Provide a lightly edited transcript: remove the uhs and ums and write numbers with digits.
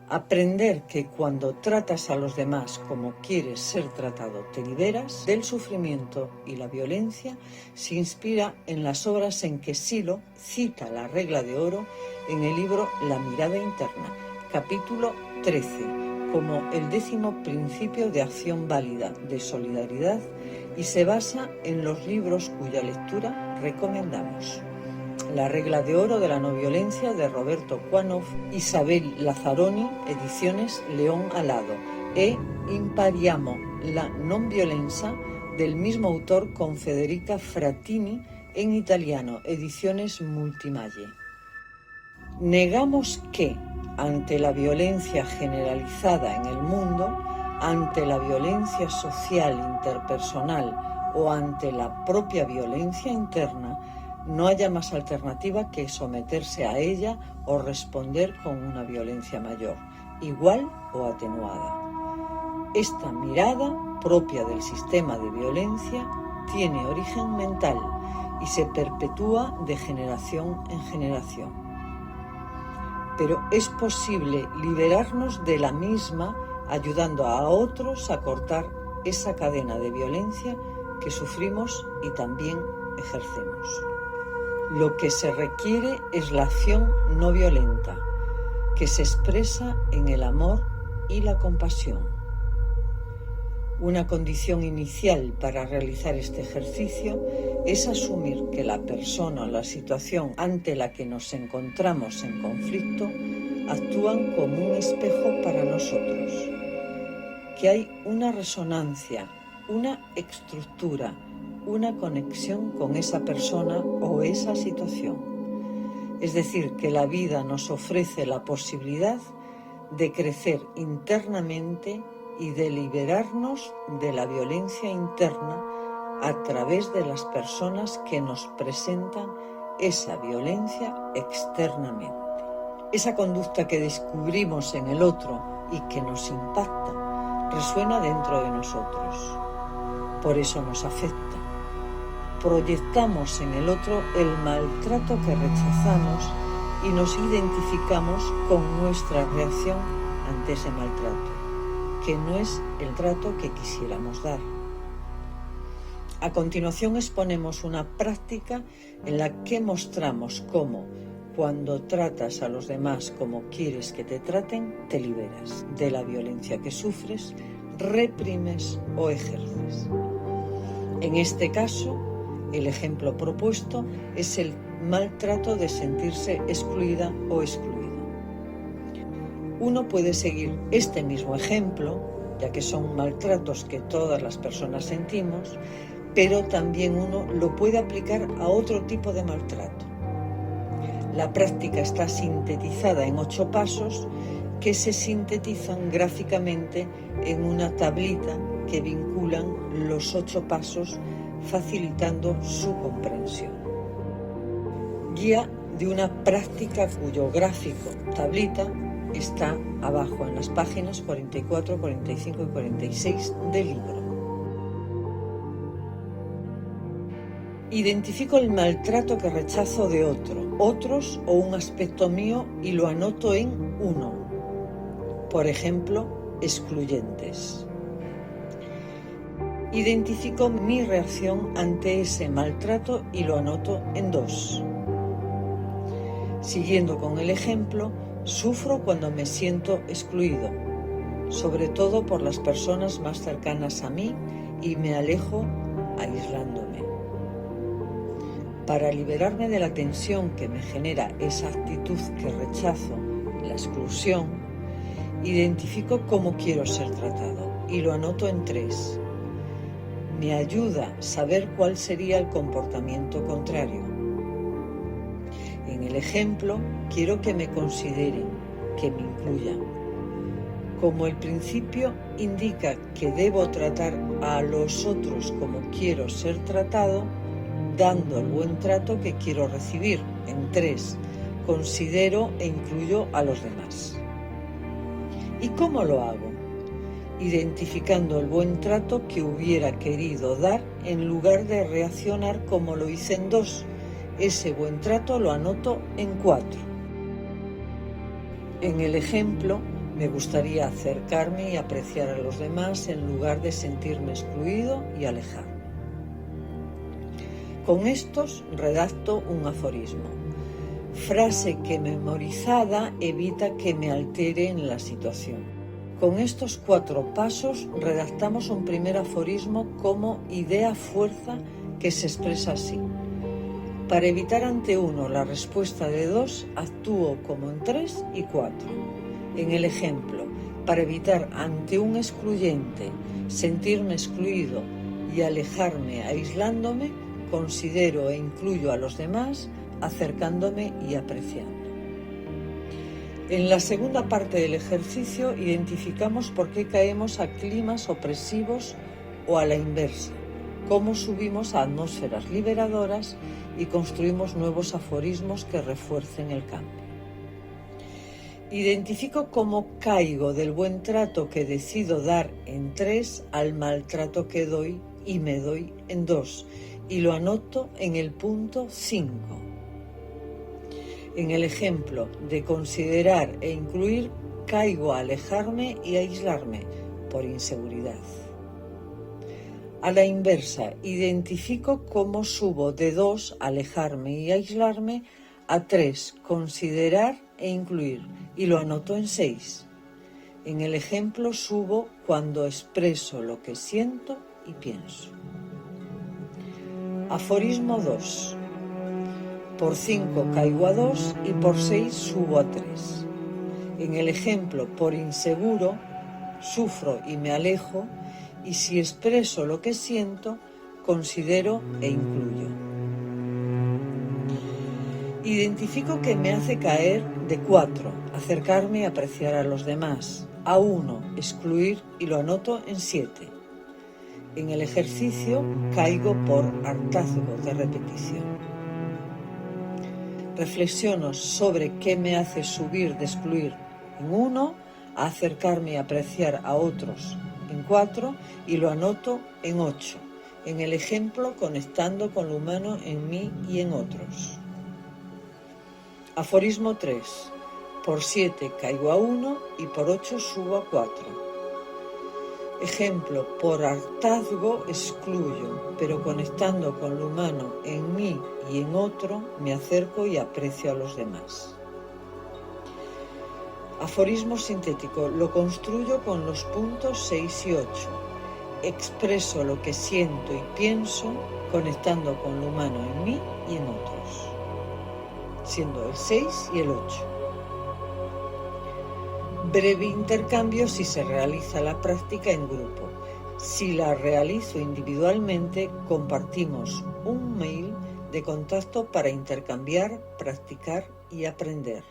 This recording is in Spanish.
Aprender que cuando tratas a los demás como quieres ser tratado, te liberas del sufrimiento y la violencia, se inspira en las obras en que Silo cita la regla de oro en el libro La mirada interna, capítulo 13, como el 10º principio de acción válida de solidaridad, y se basa en los libros cuya lectura recomendamos. La regla de oro de la no violencia de Roberto Quanoff, Isabel Lazzaroni, ediciones León Alado, e Impariamo la non violenza del mismo autor con Federica Frattini en italiano, ediciones Multimalle. Negamos que, ante la violencia generalizada en el mundo, ante la violencia social interpersonal o ante la propia violencia interna, no haya más alternativa que someterse a ella o responder con una violencia mayor, igual o atenuada. Esta mirada, propia del sistema de violencia, tiene origen mental y se perpetúa de generación en generación. Pero es posible liberarnos de la misma ayudando a otros a cortar esa cadena de violencia que sufrimos y también ejercemos. Lo que se requiere es la acción no violenta, que se expresa en el amor y la compasión. Una condición inicial para realizar este ejercicio es asumir que la persona o la situación ante la que nos encontramos en conflicto actúan como un espejo para nosotros, que hay una resonancia, una estructura, una conexión con esa persona o esa situación. Es decir, que la vida nos ofrece la posibilidad de crecer internamente y de liberarnos de la violencia interna a través de las personas que nos presentan esa violencia externamente. Esa conducta que descubrimos en el otro y que nos impacta resuena dentro de nosotros. Por eso nos afecta. Proyectamos en el otro el maltrato que rechazamos y nos identificamos con nuestra reacción ante ese maltrato, que no es el trato que quisiéramos dar. A continuación exponemos una práctica en la que mostramos cómo, cuando tratas a los demás como quieres que te traten, te liberas de la violencia que sufres, reprimes o ejerces. En este caso, el ejemplo propuesto es el maltrato de sentirse excluida o excluido. Uno puede seguir este mismo ejemplo, ya que son maltratos que todas las personas sentimos, pero también uno lo puede aplicar a otro tipo de maltrato. La práctica está sintetizada en 8 pasos que se sintetizan gráficamente en una tablita que vinculan los 8 pasos, facilitando su comprensión. Guía de una práctica cuyo gráfico, tablita, está abajo en las páginas 44, 45 y 46 del libro. Identifico el maltrato que rechazo de otros o un aspecto mío y lo anoto en 1. Por ejemplo, excluyentes. Identifico mi reacción ante ese maltrato y lo anoto en 2. Siguiendo con el ejemplo, sufro cuando me siento excluido, sobre todo por las personas más cercanas a mí, y me alejo aislándome. Para liberarme de la tensión que me genera esa actitud que rechazo, la exclusión, identifico cómo quiero ser tratado y lo anoto en 3. Me ayuda a saber cuál sería el comportamiento contrario. En el ejemplo, quiero que me consideren, que me incluyan. Como el principio indica que debo tratar a los otros como quiero ser tratado, dando el buen trato que quiero recibir. En 3, considero e incluyo a los demás. ¿Y cómo lo hago? Identificando el buen trato que hubiera querido dar en lugar de reaccionar como lo hice en 2. Ese buen trato lo anoto en 4. En el ejemplo, Me gustaría acercarme y apreciar a los demás en lugar de sentirme excluido y alejarme. Con estos redacto un aforismo, frase que memorizada evita que me altere en la situación. Con estos 4 pasos redactamos un primer aforismo como idea-fuerza que se expresa así. Para evitar ante 1 la respuesta de 2, actúo como en 3 y 4. En el ejemplo, para evitar ante un excluyente sentirme excluido y alejarme aislándome, considero e incluyo a los demás acercándome y apreciando. En la segunda parte del ejercicio identificamos por qué caemos a climas opresivos o a la inversa, cómo subimos a atmósferas liberadoras y construimos nuevos aforismos que refuercen el cambio. Identifico cómo caigo del buen trato que decido dar en 3 al maltrato que doy y me doy en 2 y lo anoto en el punto 5. En el ejemplo de considerar e incluir, caigo a alejarme y a aislarme por inseguridad. A la inversa, identifico cómo subo de 2, alejarme y aislarme, a 3, considerar e incluir, y lo anoto en 6. En el ejemplo subo cuando expreso lo que siento y pienso. Aforismo 2. Por 5 caigo a 2 y por 6 subo a 3. En el ejemplo, por inseguro, sufro y me alejo, y si expreso lo que siento, considero e incluyo. Identifico que me hace caer de 4, acercarme y apreciar a los demás, a 1, excluir, y lo anoto en 7. En el ejercicio caigo por hartazgo de repetición. Reflexiono sobre qué me hace subir de excluir en 1, a acercarme y apreciar a otros en 4 y lo anoto en 8. En el ejemplo, conectando con lo humano en mí y en otros. Aforismo 3. Por 7 caigo a 1 y por 8 subo a 4. Ejemplo, por hartazgo excluyo, pero conectando con lo humano en mí y en otro, me acerco y aprecio a los demás. Aforismo sintético, lo construyo con los puntos 6 y 8. Expreso lo que siento y pienso, conectando con lo humano en mí y en otros, siendo el 6 y el 8. Breve intercambio si se realiza la práctica en grupo. Si la realizo individualmente, compartimos un mail de contacto para intercambiar, practicar y aprender.